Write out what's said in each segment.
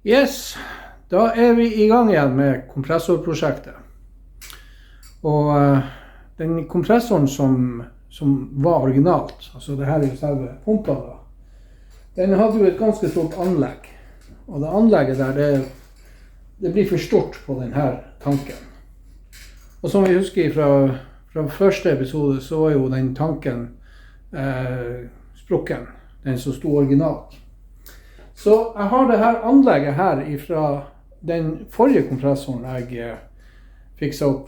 Yes, da vi i gang igjen med kompressorprosjektet. Og den kompressoren som var originalt, altså det her er jo selve pumpa da, den hadde jo et ganske stort anlegg. Og det anlegget der, det blir for stort på denne tanken. Og som vi husker fra første episode, så var jo den tanken sprukken, den som stod originalt. Så jeg har det her anlegget her fra den forrige kompressoren jeg fikset opp.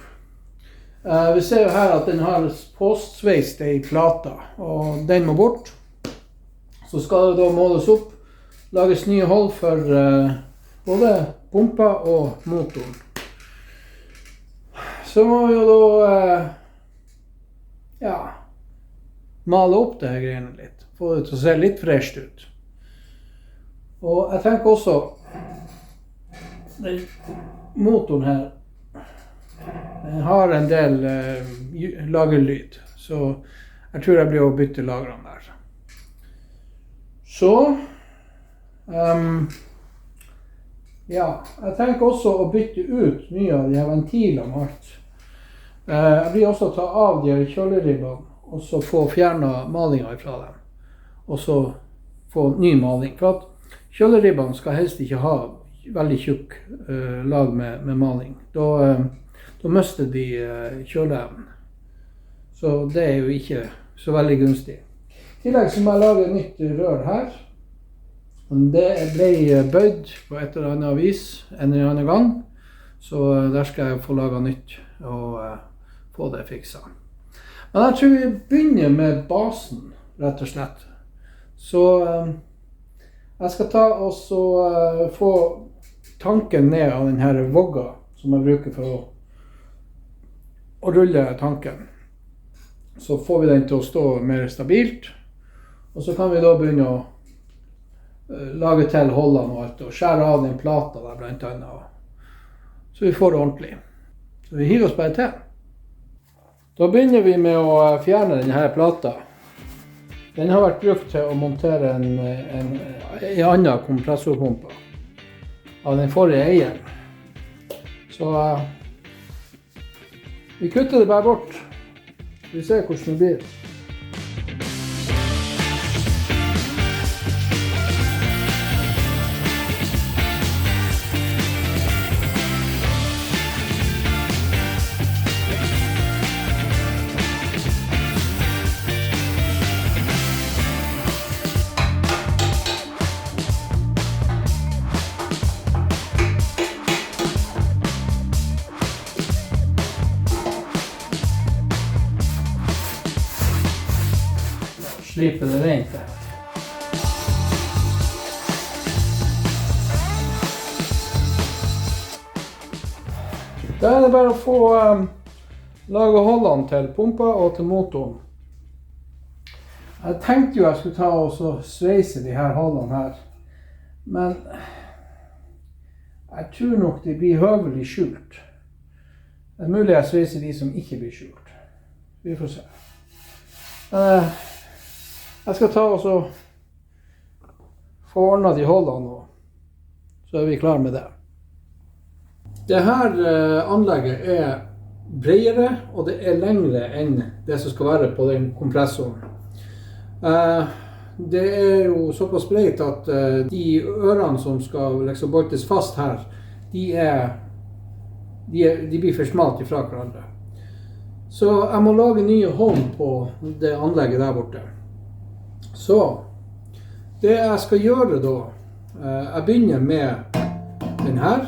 Vi ser jo her at den har påsveist i plata, og den må bort. Så skal det da måles opp, lages nye hold for både pumpa og motoren. Så må vi jo da male opp det her greiene litt, få det til å se litt fresht ut. Og jeg tenker også, den motoren her, den har en del lagerlyd, så jeg tror jeg blir å bytte lagrene der. Så, jeg tenker også å bytte ut mye av de her ventilene og alt. Jeg blir også ta av de her kjøleribbene, og så få fjernet malingen fra dem, og så få ny maling. For at kjøleribbene skal helst ikke ha veldig tjukk lag med maling. Da mister de kjøleevnen. Så det er jo ikke så veldig gunstig. I tillegg så må jeg lage et nytt rør her. Det ble bøyd på et eller annet vis en eller annen gang. Så der skal jeg få laget nytt og få det fikset. Men jeg tror vi begynner med basen, rett og slett. Så jeg skal ta og så få tanken ned av denne vogga som jeg bruker for å rulle tanken. Så får vi den til å stå mer stabilt, og så kan vi da begynne å lage til holdene og alt, og skjære av den plata der blant annet, så vi får det ordentlig. Så vi hiver oss bare til. Da begynner vi med å fjerne denne plata. Den har vært brukt til å montere en annen kompressorpumpe av den forrige eieren. Så vi kutter det bare bort. Vi ser hvordan det blir. Slipe det rent der. Da er det bare å få lage holdene til pumpa og til motoren. Jeg tenkte jo jeg skulle ta og sveise de her holdene her, men jeg tror nok de blir høvelig skjult. Det er mulig jeg sveiser de som ikke blir skjult. Vi får se. Jeg skal ta og så få ordnet de holdene, så er vi klar med det. Dette anlegget er bredere, og det er lengre enn det som skal være på den kompressoren. Det er jo såpass bredt at de ørene som skal liksom boltes fast her, de blir for smalt ifra hverandre. Så jeg må lage nye hold på det anlegget der borte. Så, det jeg skal gjøre da, jeg begynner med den her,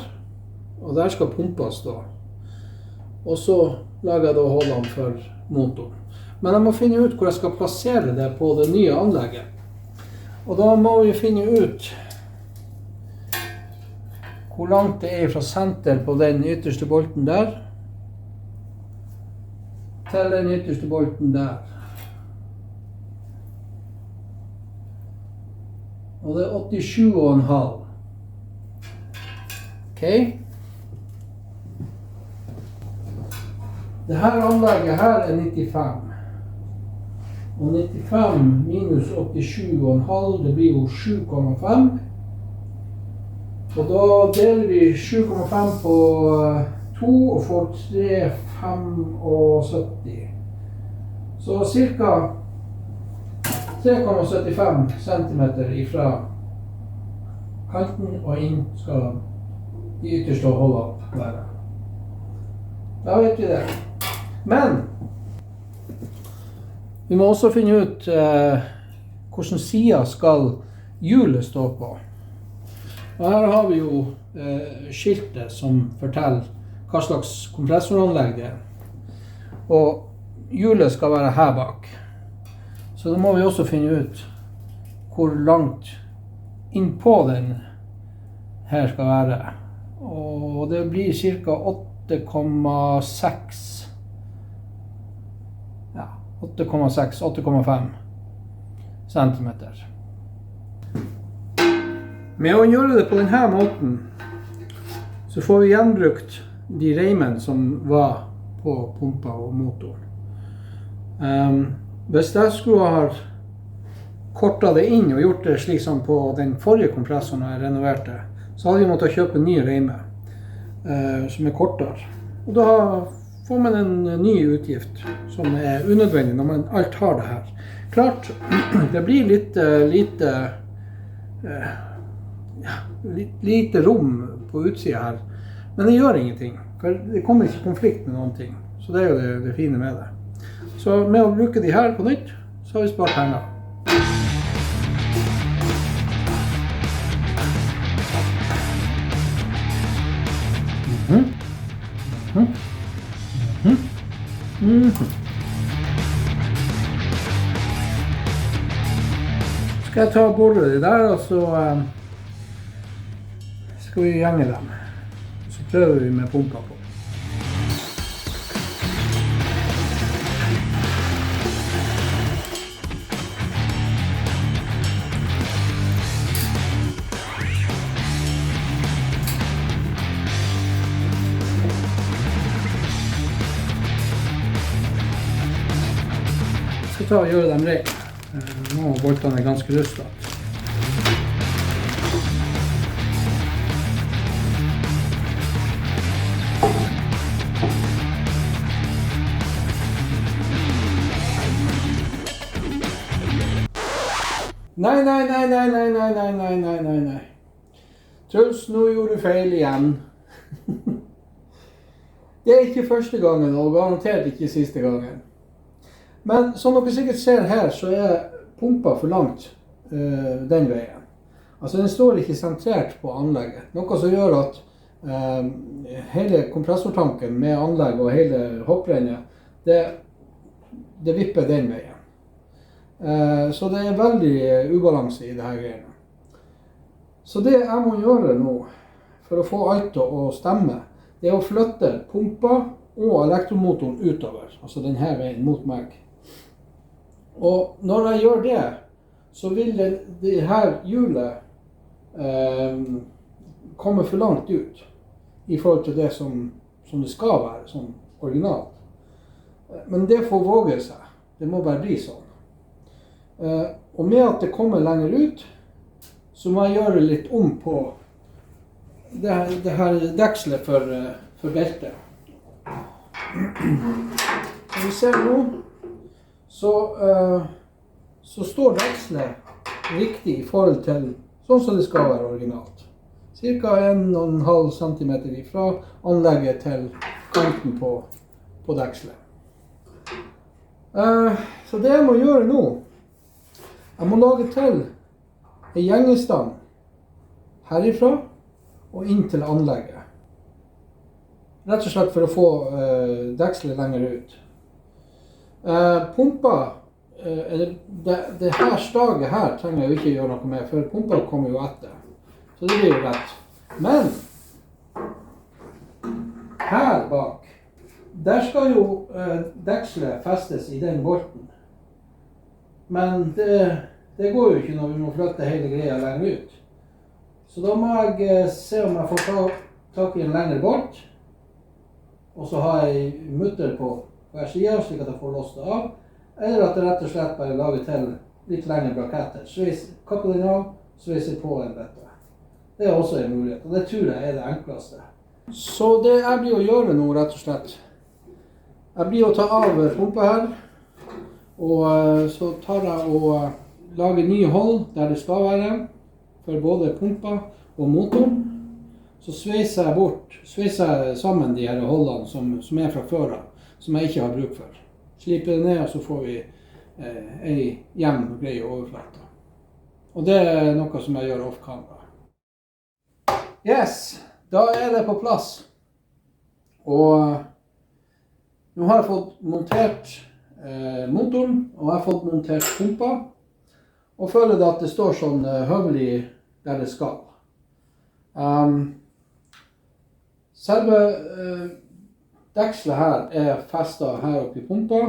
og der skal pumpa stå. Og så lager jeg da holdene for motoren. Men jeg må finne ut hvor jeg skal plassere det på det nye anlegget. Og da må vi finne ut hvor langt det er fra senter på den ytterste bolten der, til den ytterste bolten der. Og det er 87,5. Ok. Dette anlegget her er 95. Og 95 minus 87,5, det blir jo 7,5. Og da deler vi 7,5 på 2 og får 3,75. Så cirka 3,75 centimeter ifra kanten og inn skal de ytterste holde opp være. Da vet vi det. Men vi må også finne ut hvordan siden skal hjulet stå på. Og her har vi jo skiltet som forteller hva slags kompressoranlegg det er. Og hjulet skal være her bak. Så da må vi også finne ut hvor langt innpå den her skal være. Og det blir ca. 8,6. Ja, 8,5 centimeter. Med å gjøre det på denne måten, så får vi gjenbrukt de reimene som var på pumpa og motoren. Hvis jeg skulle ha kortet det inn og gjort det slik som på den forrige kompressoren jeg renoverte, så hadde vi måttet kjøpe nye reimer som er kortere. Og da får man en ny utgift som er unødvendig når man alt har det her. Klart, det blir lite rom på utsiden her, men det gjør ingenting, for det kommer ikke konflikt med noen ting. Så det er jo det fine med det. Så med å bruke de her på nytt, så har vi spart penger. Skal jeg ta og borre de der, og så skal vi gjenge dem. Så prøver vi med pumpa på. Jeg skal ta og gjøre dem rein. Nå er boltene ganske rustet. Nei. Truls, nå gjorde du feil igjen. Det er ikke første gangen, og garantert ikke siste gangen. Men som dere sikkert ser her, så er pumpa for langt den veien. Altså den står ikke sentrert på anlegget, noe som gjør at hele kompressortanken med anlegg og hele hopprennet, det vipper den veien. Så det er veldig ubalanse i det her greiene. Så det jeg må gjøre nå, for å få alt til å stemme, det er å flytte pumpa og elektromotoren utover, altså denne veien mot meg. Og når jeg gjør det, så vil det her hjulet komme for langt ut i forhold til det som det skal være, som originalt. Men det får våge seg. Det må bare bli sånn. Og med at det kommer lenger ut, så må jeg gjøre litt om på det her dekslet for beltet. Som vi ser nå, så står dekslet riktig i forhold til sånn som det skal være originalt. Cirka 1,5 centimeter fra anlegget til kanten på dekslet. Så det jeg må gjøre nå, jeg må lage til en gjengestang herifra og inn til anlegget. Rett og slett for å få dekslet lenger ut. Pumpa, det her staget her trenger jeg jo ikke gjøre noe med, for pumpa kommer jo etter. Så det blir jo rett. Men her bak, der skal jo dekslet festes i den bolten. Men det går jo ikke når vi må flytte hele greia lenger ut. Så da må jeg se om jeg får tak i en lengre bolt, og så har jeg mutter på hver side, slik at jeg får låst det av, eller at jeg rett og slett bare lager til litt lengre braketter. Kappe den av, sveiser på en dette. Det er også en mulighet, og det tror jeg er det enkleste. Så det jeg blir å gjøre nå, rett og slett, jeg blir å ta av pumpa her, og så tar jeg og lager nye hold der det skal være, for både pumpa og motoren. Så sveiser jeg sammen de her holdene som er fra før av, som jeg ikke har bruk for. Sliper det ned, og så får vi en jevn og grei overflate. Og det er noe som jeg gjør off-camera. Yes, da er det på plass. Og nå har jeg fått montert motoren, og jeg har fått montert pumpa, og føler at det står sånn høvelig der det skal. Selve dekselet her er festet her oppe i pumpa,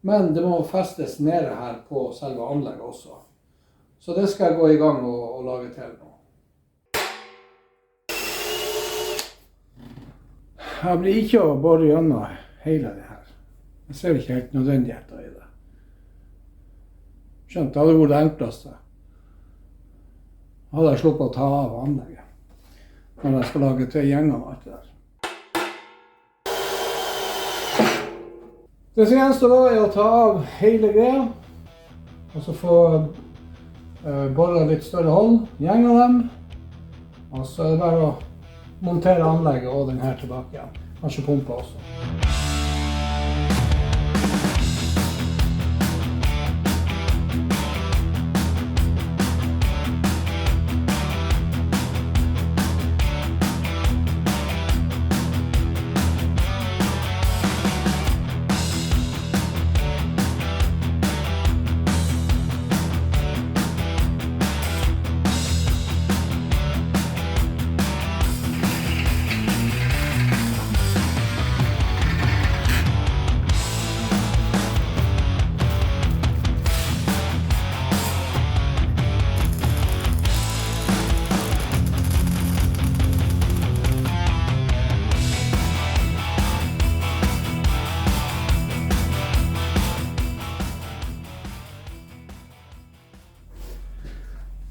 men det må festes nede her på selve anlegget også. Så det skal jeg gå i gang og lage til nå. Jeg blir ikke å bore gjennom hele det her. Jeg ser ikke helt nødvendigheter i det. Skjønt, det hadde vært det enkleste. Hadde jeg sluppet å ta av anlegget når jeg skal lage til gjengene og alt det der. Det som gjenstår da er å ta av hele greia, og så få borret litt større hold, gjenge dem, og så er det bare å montere anlegget og den her tilbake igjen. Kanskje pumpa også.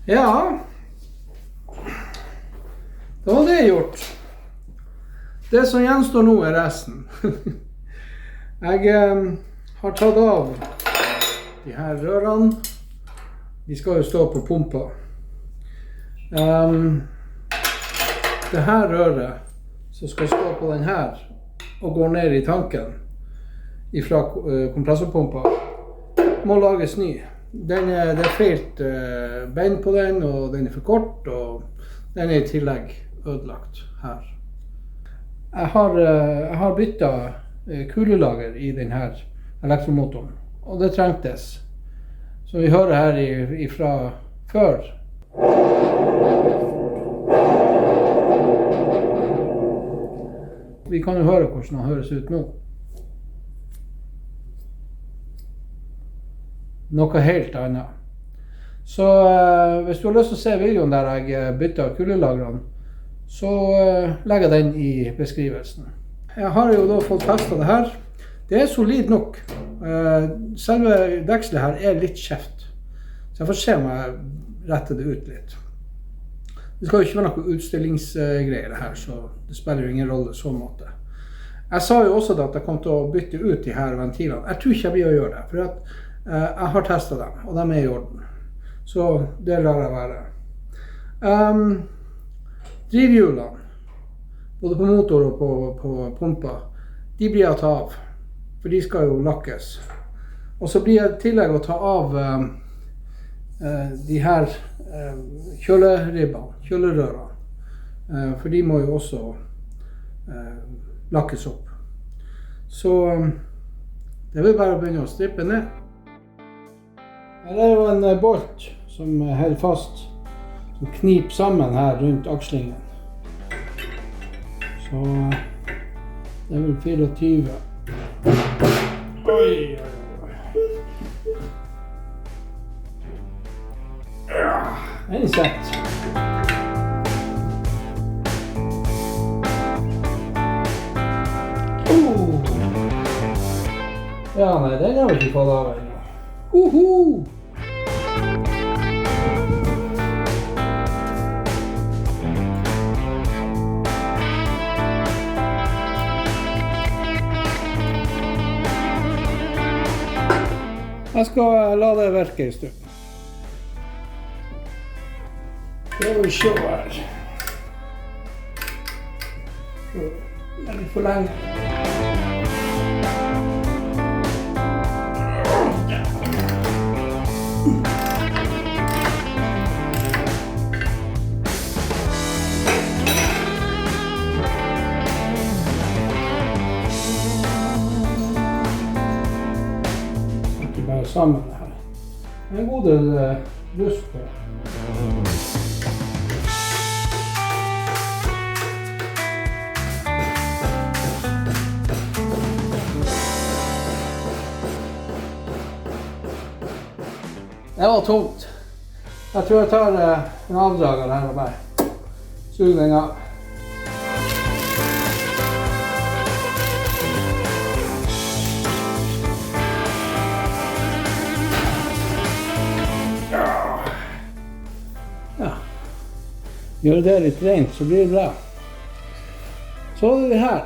Ja, da var det gjort. Det som gjenstår nå er resten. Jeg har tatt av de her rørene. De skal jo stå på pumpa. Det her røret som skal stå på den her og går ned i tanken fra kompressorpumpa må lages ny. Det er feilt bein på den, og den er for kort, og den er i tillegg ødelagt her. Jeg har byttet kulelager i denne elektromotoren, og det trengtes. Som vi hører her ifra før. Vi kan jo høre hvordan den høres ut nå. Noe helt annet. Så hvis du har lyst til å se videoen der jeg bytter kulelagrene, så legger jeg den i beskrivelsen. Jeg har jo da fått festet det her. Det er solid nok. Selve dekselet her er litt skjevt. Så jeg får se om jeg retter det ut litt. Det skal jo ikke være noe utstillingsgreier det her, så det spiller jo ingen rolle så måte. Jeg sa jo også at jeg kom til å bytte ut de her ventilene. Jeg tror ikke jeg blir å gjøre det, for at jeg har testet dem, og de er i orden. Så det lar jeg være. Drivhjulene, både på motor og på pumpa, de blir jeg ta av, for de skal jo lakkes. Og så blir jeg i tillegg å ta av de her kjølerørene, for de må jo også lakkes opp. Så det vil bare begynne å strippe ned. Her er jo en bolt som holder fast, som kniper sammen her rundt akslingen. Så det er vel 24. Oi, oi, oi. Ja, den er sett. Ja, nei, den har vi ikke fått av ennå. Jeg skal la det virke en stund. Skal vi se her. Det er litt for lenge. Ikke bare sammen her. Det er en god del rust på. Det var tungt. Jeg tror jeg tar en avdrager her og bare suger den av. Ja. Gjør det litt rent, så blir det bra. Så er det her.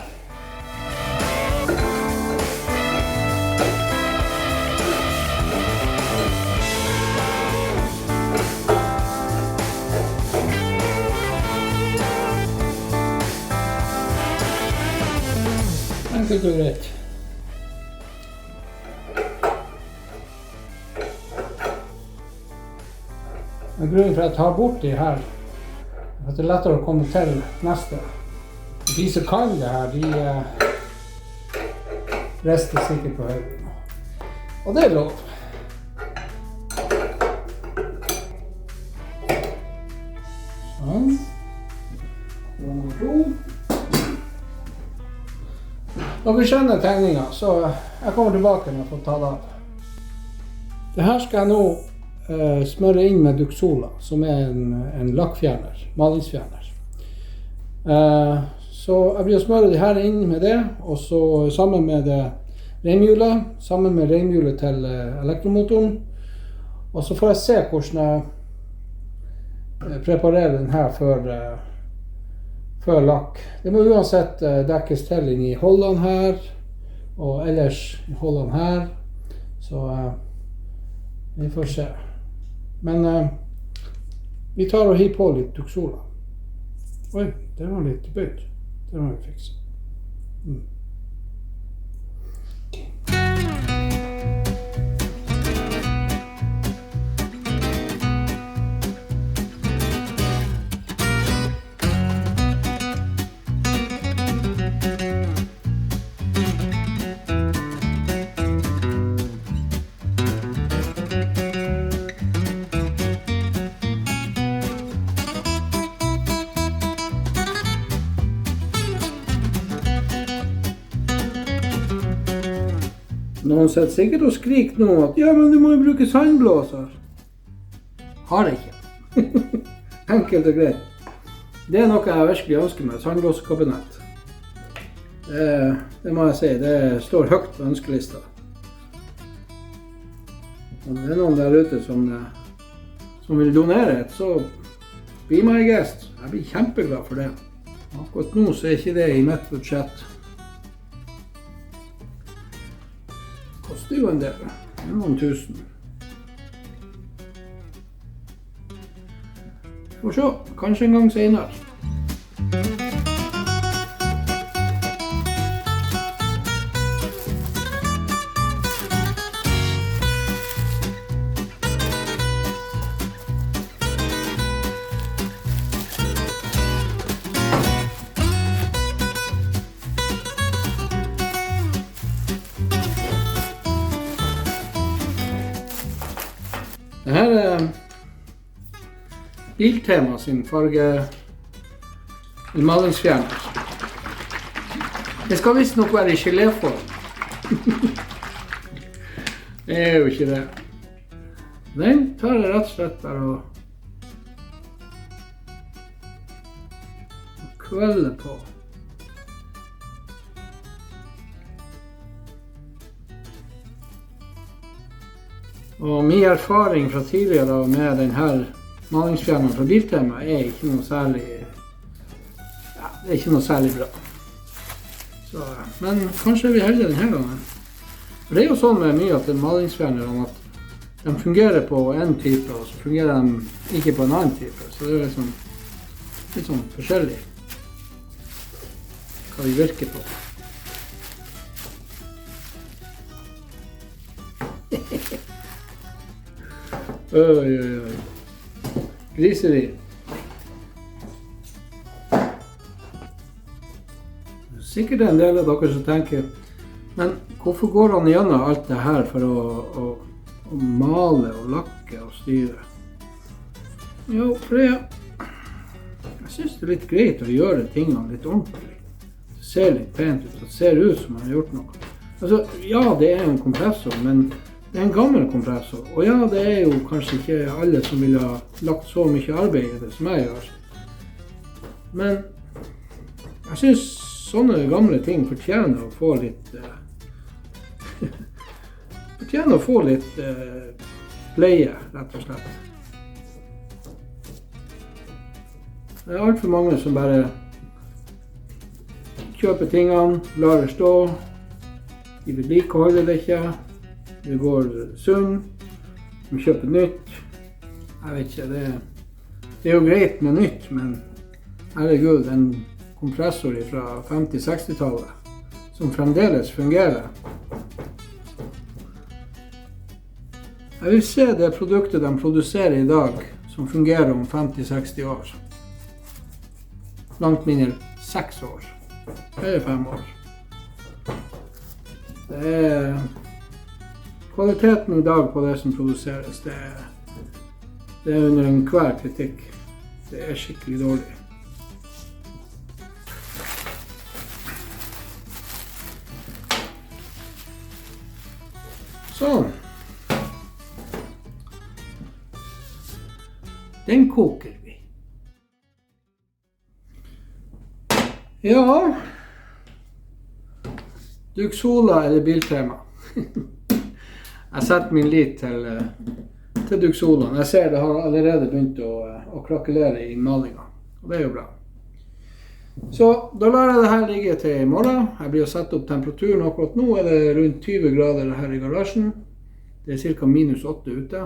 Enkelt og greit. Grunnen for at jeg tar bort de her, er at det er lettere å komme til neste. De som kan det her, de rester sikkert på høyden. Og det er lov. Sånn. Nummer 2. Dere skjønner tegningen, så jeg kommer tilbake når jeg får ta det av. Det her skal jeg nå smøre inn med Duxola, som er en lakkfjerner, malingsfjerner. Så jeg blir å smøre det her inn med det, og så sammen med reimhjulet, sammen med reimhjulet til elektromotoren. Og så får jeg se hvordan jeg preparerer den her før lakk. Det må uansett dekkes til inn i holdene her, og ellers i holdene her. Så vi får se. Men vi tar og hiver på litt Duxola. Oi, det var litt bøyd. Det må vi fikse. Noen sitter sikkert og skriker nå at ja, men du må jo bruke sandblåser. Har jeg ikke. Enkelt og greit. Det er noe jeg virkelig ønsker meg, sandblåsekabinett. Det må jeg si, det står høyt på ønskelista. Om det er noen der ute som vil donere et, så be my guest. Jeg blir kjempeglad for det. Akkurat nå så er ikke det i mitt budsjett. Koster jo en del, det er noen tusen. Vi får se, kanskje en gang senere. Det her er Biltema sin malingsfjerner. Det skal visst nok være i geléform. Det er jo ikke det. Den tar jeg rett og slett bare og kvelder på. Og min erfaring fra tidligere med denne malingsfjerneren fra Biltema er ikke noe særlig, det er ikke noe særlig bra. Så, men kanskje vi heldige denne gangen. Det er jo sånn med mye at malingsfjernerne at de fungerer på en type, og så fungerer de ikke på en annen type. Så det er liksom litt sånn forskjellig hva de virker på. Oi. Griseri. Sikkert en del av dere som tenker, men hvorfor går han gjennom alt det her for å male og lakke og styre? Jo, for jeg synes det er litt greit å gjøre tingene litt ordentlig. Det ser litt pent ut, det ser ut som man har gjort noe. Altså, ja, det er en kompressor, men det er en gammel kompressor. Og ja, det er jo kanskje ikke alle som vil ha lagt så mye arbeid i det som jeg gjør. Men jeg synes sånne gamle ting fortjener å få litt pleie, rett og slett. Det er alt for mange som bare kjøper tingene, lar det stå, de vedlikeholder det ikke, det går sunn, de kjøper nytt. Jeg vet ikke, det er jo greit med nytt, men herregud, en kompressor fra 50-60-tallet som fremdeles fungerer. Jeg vil se det produktet de produserer i dag som fungerer om 50-60 år. Langt mindre 6 år, eller 5 år. Det er kvaliteten i dag på det som produseres, det er under enhver kritikk. Det er skikkelig dårlig. Sånn. Den koker vi. Ja. Duxola eller Biltema. Jeg setter min lit til Duxola. Jeg ser det har allerede begynt å krakelere i malingen. Og det er jo bra. Så da lar jeg det her ligge til i morgen. Jeg blir å sette opp temperaturen akkurat nå. Er det rundt 20 grader her i garasjen. Det er ca. -8 ute.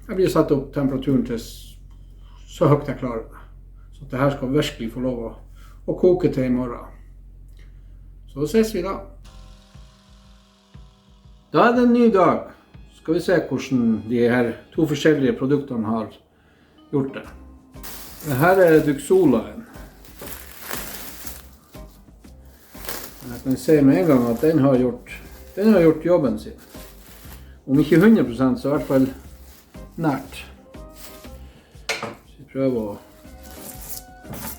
Jeg blir å sette opp temperaturen til så høyt jeg klarer det. Så det her skal virkelig få lov å koke til i morgen. Så ses vi da. Da er det en ny dag. Skal vi se hvordan de her 2 forskjellige produktene har gjort det. Dette er Duxolaen. Jeg kan se med en gang at den har gjort jobben sin. Om ikke 100%, så i hvert fall nært. Så vi prøver å...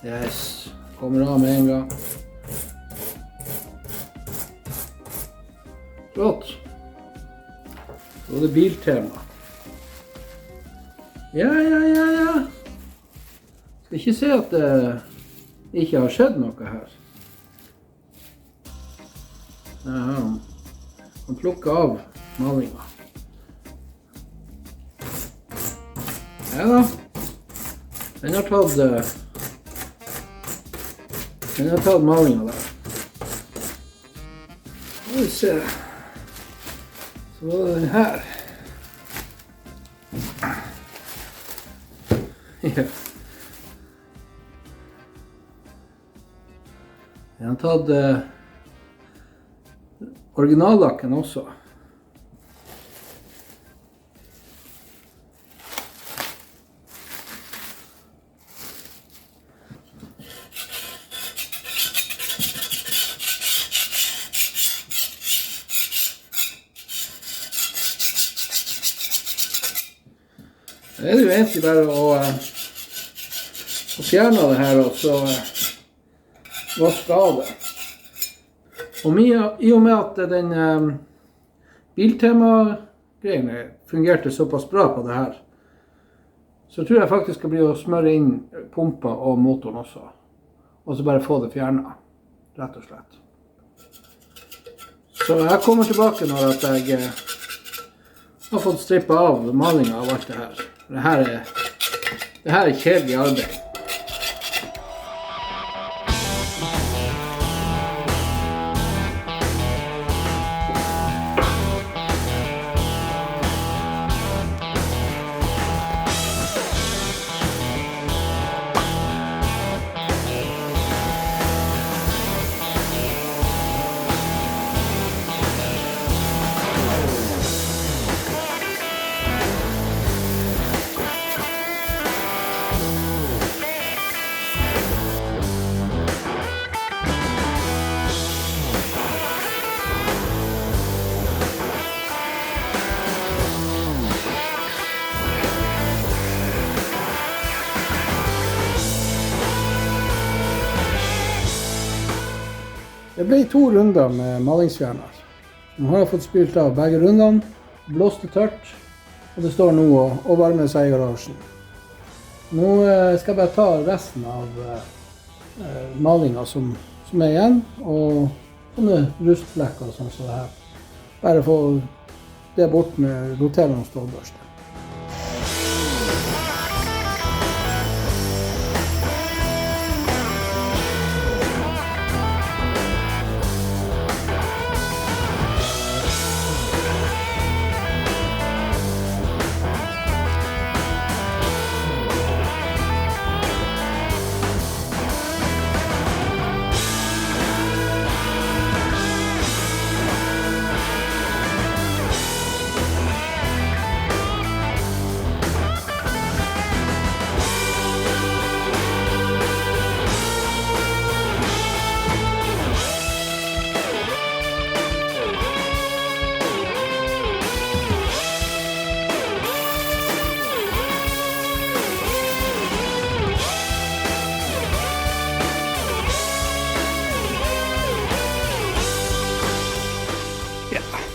Yes, kommer av med en gang. Flott. Så er det Biltema. Ja. Skal ikke se at det ikke har skjedd noe her. Ja, han plukker av malingen. Ja da. Den har tatt malingen der. Skal vi se. Så var det den her. Ja. Den har tatt originallakken også. Det er jo egentlig bare å fjerne det her og så vaske av det. Og i og med at den Biltema-greiene fungerte såpass bra på det her, så tror jeg faktisk skal bli å smøre inn pumpa og motoren også. Og så bare få det fjernet, rett og slett. Så jeg kommer tilbake når at jeg har fått strippet av malingen av alt det her. Det her er kjedelig arbeid. Det ble 2 runder med malingsfjerner. Nå har jeg fått spylt av begge rundene, blåst det tørt, og det står nå og varmer seg i garasjen. Nå skal jeg bare ta resten av malingen som er igjen, og sånne rustflekker og sånn som det her. Bare få det bort med roterende stålbørste.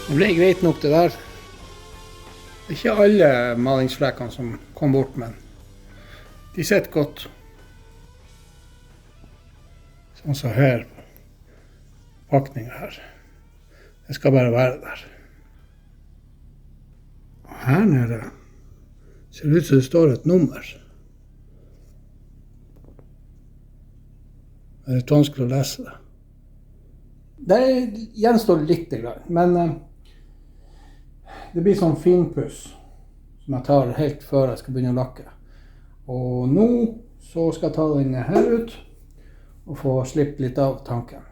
Det ble greit nok det der. Det er ikke alle malingsflekkene som kom bort, men de sitter godt. Sånn som her på pakningen her. Det skal bare være der. Og her nede ser det ut som det står et nummer. Det er litt vanskelig å lese det. Det gjenstår litt, men det blir sånn finpuss som jeg tar helt før jeg skal begynne å lakke. Og nå så skal jeg ta den her ut og få slippe litt av tanken.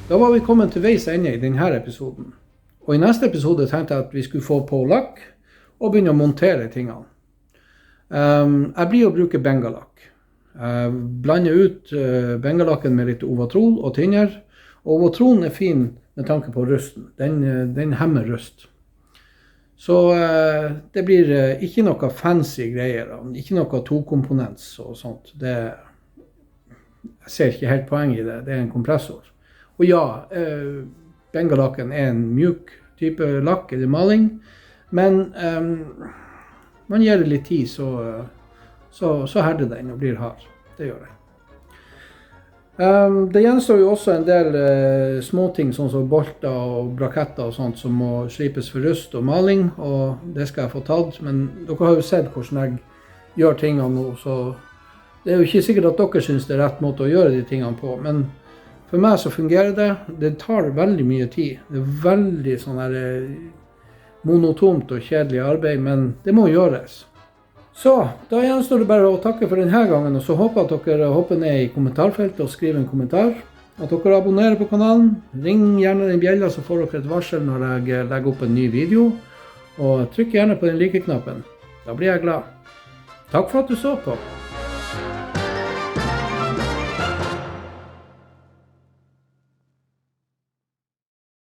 Da var vi kommet til veis ende i denne episoden. Og i neste episode tenkte jeg at vi skulle få på lakk og begynne å montere tingene. Jeg blir å bruke bengalakk. Jeg blander ut bengalakken med litt Ovatrol og tynner. Og Ovatrolen er fin med tanke på rusten. Den hemmer rust. Så det blir ikke noe fancy greier. Ikke noe tokomponents og sånt. Jeg ser ikke helt poeng i det. Det er en kompressor. Og ja, bengalakken er en mjuk type lakk eller maling, men man gir det litt tid, så herder den og blir hard. Det gjør det. Det gjenstår jo også en del småting, sånn som bolter og braketter og sånt, som må slipes for rust og maling, og det skal jeg få tatt. Men dere har jo sett hvordan jeg gjør tingene nå, så det er jo ikke sikkert at dere synes det er rett måte å gjøre de tingene på, men for meg så fungerer det. Det tar veldig mye tid. Det er veldig sånn her monotont og kjedelig arbeid, men det må gjøres. Så, da gjenstår det bare å takke for denne gangen, og så håper jeg at dere hopper ned i kommentarfeltet og skriver en kommentar. At dere abonnerer på kanalen. Ring gjerne den bjella, så får dere et varsel når jeg legger opp en ny video. Og trykk gjerne på den like-knappen. Da blir jeg glad. Takk for at du så på.